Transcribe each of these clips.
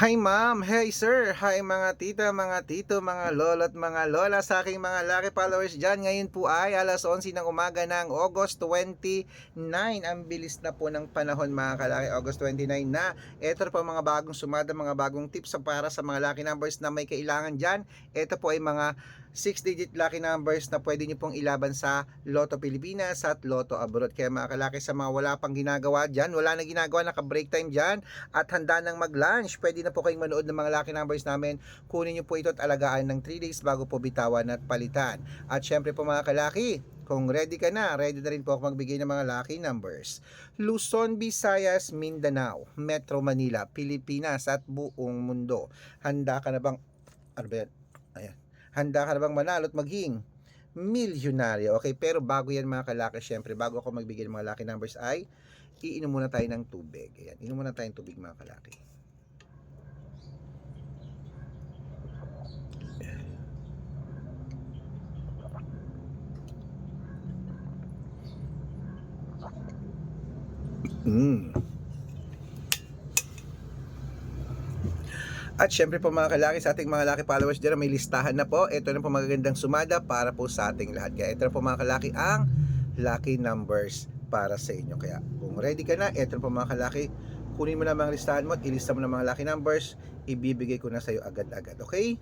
Hi ma'am, hey sir, hi mga tita, mga tito, mga lolo at mga lola sa aking mga lucky followers dyan. Ngayon po ay alas 11 ng umaga ng August 29. Ang bilis na po ng panahon mga kalaki, August 29 na. Ito po mga bagong sumada, mga bagong tips para sa mga lucky numbers na may kailangan dyan. Ito po ay mga 6-digit lucky numbers na pwede nyo pong ilaban sa Lotto Pilipinas at Lotto Abroad. Kaya mga kalaki, sa mga wala pang ginagawa dyan, wala na ginagawa, naka-break time dyan at handa nang mag-lunch, pwede na po kayong manood ng mga lucky numbers namin. Kunin nyo po ito at alagaan ng 3 days bago po bitawan at palitan. At syempre po mga kalaki, kung ready ka na, ready na rin po ako magbigay ng mga lucky numbers. Luzon, Visayas, Mindanao, Metro Manila, Pilipinas at buong mundo. Handa ka na bang, ano ba yan? Ayan. Handa ka na bang manalo at maging milyonaryo? Okay, pero bago yan mga kalaki, syempre, bago ako magbigay ng mga lucky numbers ay iinom muna tayo ng tubig. Ayan, inom muna tayo ng tubig mga kalaki. At syempre po mga kalaki, sa ating mga lucky followers dyan, may listahan na po. Ito na po magagandang sumada para po sa ating lahat. Kaya ito na po mga kalaki ang lucky numbers para sa inyo. Kaya kung ready ka na, ito na po mga kalaki, kunin mo na mga listahan mo at ilista mo na mga lucky numbers. Ibibigay ko na sa iyo agad-agad. Okay?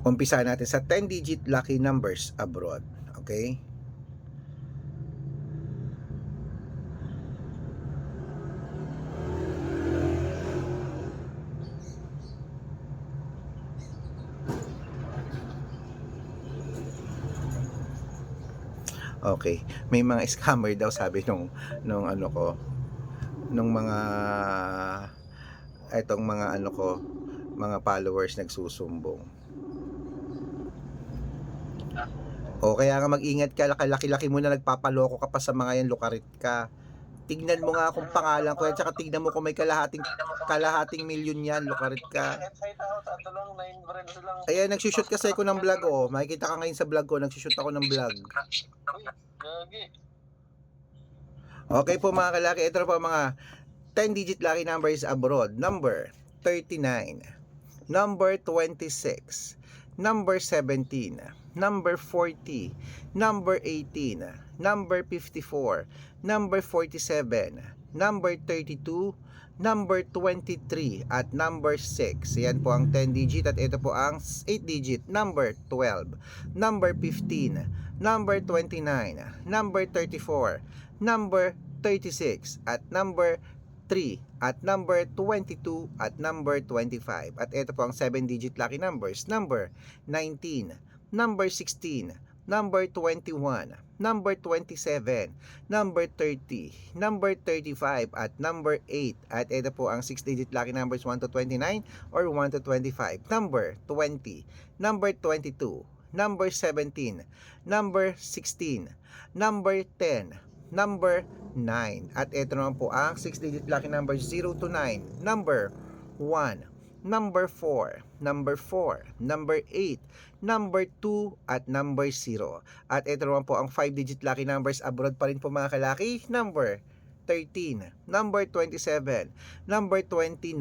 Umpisa natin sa 10-digit lucky numbers abroad. Okay? Okay. May mga scammer daw sabi nung ano ko, nung mga etong mga ano ko, mga followers nagsusumbong. O kaya nga mag-ingat ka, laki-laki mo na nagpapaloko ka pa sa mga yan, lukarit ka. Tignan mo nga kung pangalan ko yan, tsaka tignan mo kung may kalahating milyon yan, lukarit ka. Ayan, nagsushoot kasi ako ng vlog, oh. Makikita ka ngayon sa vlog ko, nagsushoot ako ng vlog. Okay po mga kalaki, ito po mga 10-digit lucky numbers abroad. Number 39, number 26, number 17, number 40, number 18, number 54, number 47, number 32, number 23, at number 6. Yan po ang 10-digit at ito po ang 8-digit, number 12, number 15, number 29, number 34, number 36, at number 3, at number 22, at number 25. At ito po ang 7-digit lucky numbers. Number 19, number 16, number 21, number 27, number 30, number 35, at number 8. At ito po ang 6-digit lucky numbers 1 to 29 or 1 to 25. Number 20, number 22, number 17, number 16, number 10, number 9. At ito naman po ang 6-digit lucky numbers 0 to 9. Number 1, number 4, number 4, number 8, number 2, at number 0. At ito naman po ang 5-digit lucky numbers abroad pa rin po mga kalaki. Number 13, number 27, number 29,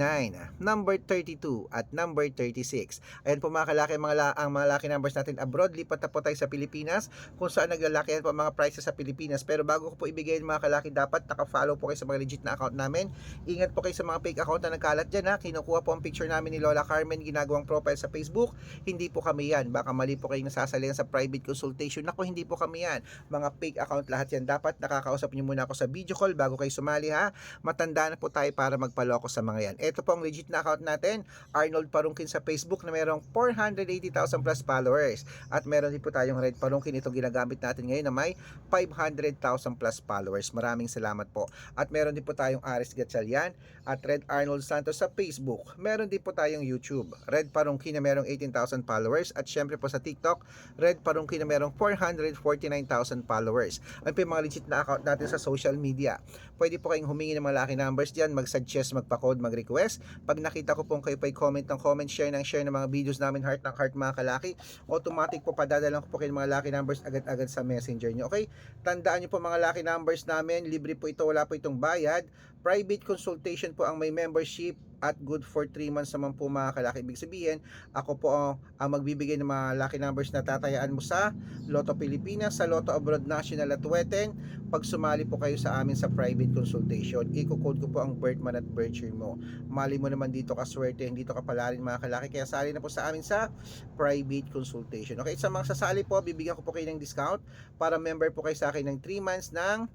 number 32, at number 36. Ayan po mga kalaki, ang mga lucky numbers natin abroad. Lipat na po tayo sa Pilipinas kung saan naglalaki po mga prices sa Pilipinas. Pero bago ko po ibigay mga kalaki, dapat naka-follow po kayo sa mga legit na account namin. Ingat po kayo sa mga fake account na nagkalat dyan, ha. Kinukuha po ang picture namin ni Lola Carmen, ginagawang profile sa Facebook. Hindi po kami yan. Baka mali po kayong nasasalihan sa private consultation. Ako, hindi po kami yan. Mga fake account lahat yan. Dapat nakakausap nyo muna ako sa video call bago kayo sumali, ha. Matanda na po tayo para magpaloko sa mga yan. Ito po ang legit na account natin, Arnold Parungkin sa Facebook, na mayroong 480,000 plus followers. At meron din po tayong Red Parungkin, itong ginagamit natin ngayon na may 500,000 plus followers. Maraming salamat po. At meron din po tayong Aris Gatchalian at Red Arnold Santos sa Facebook. Meron din po tayong YouTube, Red Parungkin, na mayroong 18,000 followers. At syempre po sa TikTok, Red Parungkin, na mayroong 449,000 followers. Ano po yung mga legit na account natin sa social media? Pwede po kayong humingi ng mga lucky numbers dyan, mag-suggest, magpa-code, mag-request. Pag nakita ko pong kayo pa'y comment ng comment, share ng share ng mga videos namin, heart ng heart mga kalaki, automatic po padadalan ko po kayo ng mga lucky numbers agad-agad sa messenger nyo. Okay? Tandaan nyo po mga lucky numbers namin, libre po ito, wala po itong bayad. Private consultation po ang may membership at good for 3 months naman po mga kalaki. Ibig sabihin, ako po ang magbibigay ng mga lucky numbers na tatayaan mo sa Lotto Pilipinas, sa Lotto Abroad National at Weten. Pag sumali po kayo sa amin sa private consultation, i-code ko po ang birth month at birth year mo. Mali mo naman dito ka swerte, dito ka palarin mga kalaki. Kaya sali na po sa amin sa private consultation. Okay, sa mga sasali po, bibigyan ko po kayo ng discount para member po kayo sa akin ng 3 months ng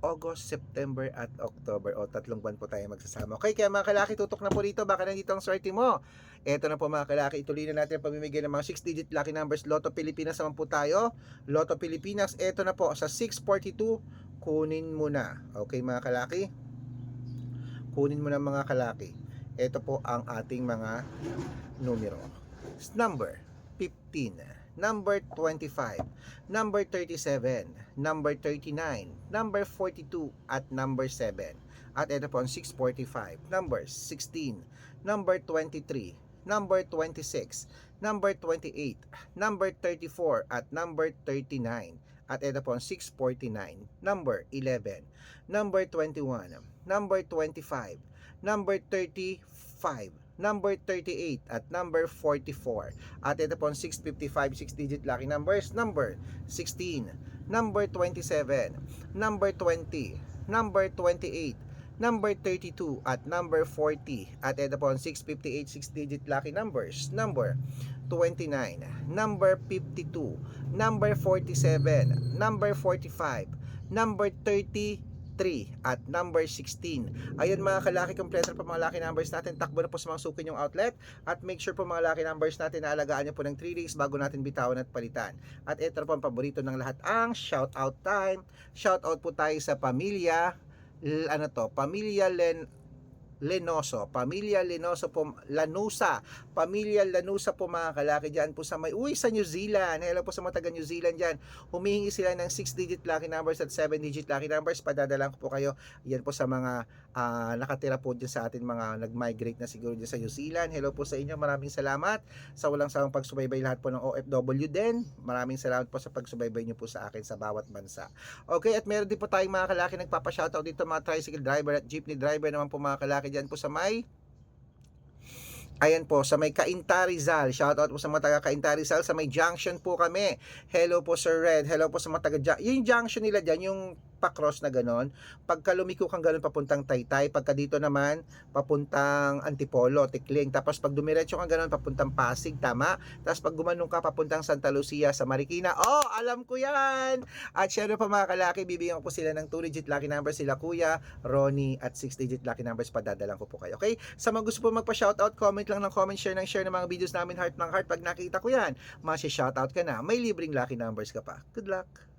August, September at October. O, 3 buwan po tayo magsasama. Okay, kaya mga kalaki, tutok na po dito. Baka nandito ang swerte mo. Eto na po mga kalaki, ituloy na natin ang pamimigay ng mga 6-digit lucky numbers. Lotto Pilipinas naman po tayo. Lotto Pilipinas, eto na po sa 642. Kunin mo na. Okay mga kalaki? Kunin mo na mga kalaki. Eto po ang ating mga numero. Number 15. Number 25, number 37, number 39, number 42, at number 7. At ito po ang 645, number 16, number 23, number 26, number 28, number 34, at number 39. At ito po ang 649, number 11, number 21, number 25, number 35, number 38 at number 44. At ito po ang 655 6-digit lucky numbers, number 16, number 27, number 20, number 28, number 32 at number 40. At ito po ang 658 6-digit lucky numbers, number 29, number 52, number 47, number 45, number 33 at number 16. Ayun mga kalaki, kompleto pa mga lucky numbers natin. Takbo na po sa mga suki yung outlet at make sure po mga lucky numbers natin na alagaan nyo po ng 3 days bago natin bitawan at palitan. At ito po ang paborito ng lahat, ang shout out time. Shout out po tayo sa pamilya Pamilya Lenoso, Pamilya Lenoso po, Lanusa, Pamilya Lanusa po mga kalaki dyan po sa sa New Zealand. Hello po sa mga taga New Zealand dyan. Humihingi sila ng 6-digit lucky numbers at 7-digit lucky numbers. Padadalan ko po kayo. Yan po sa mga nakatira po dyan sa atin, mga nag-migrate na siguro dyan sa New Zealand. Hello po sa inyo. Maraming salamat sa walang sawang pagsubaybay lahat po ng OFW din. Maraming salamat po sa pagsubaybay nyo po sa akin sa bawat bansa. Okay, at meron din po tayong mga kalaki nagpapashoutout dito, mga tricycle driver at jeepney driver naman po mga kalaki dyan po sa may sa may Cainta Rizal. Shoutout po sa mga taga Cainta Rizal. Sa may junction po kami. Hello po Sir Red. Hello po sa mga taga yung junction nila dyan, yung pa-cross na ganon. Pagka lumiko kang ganon papuntang Taytay, pagka dito naman papuntang Antipolo, Tikling. Tapos pag dumiretso kang ganon papuntang Pasig, tama? Tapos pag gumanong ka papuntang Santa Lucia sa Marikina, oh, alam ko yan! At syempre pa mga kalaki, bibigyan ko po sila ng 2-digit lucky numbers, sila Kuya Ronnie, at 6-digit lucky numbers, padadalang ko po kayo. Okay? Sa mga gusto po magpa-shoutout, comment lang ng comment, share ng share ng mga videos namin, heart ng heart. Pag nakita ko yan, masya-shoutout ka na, may libreng lucky numbers ka pa. Good luck!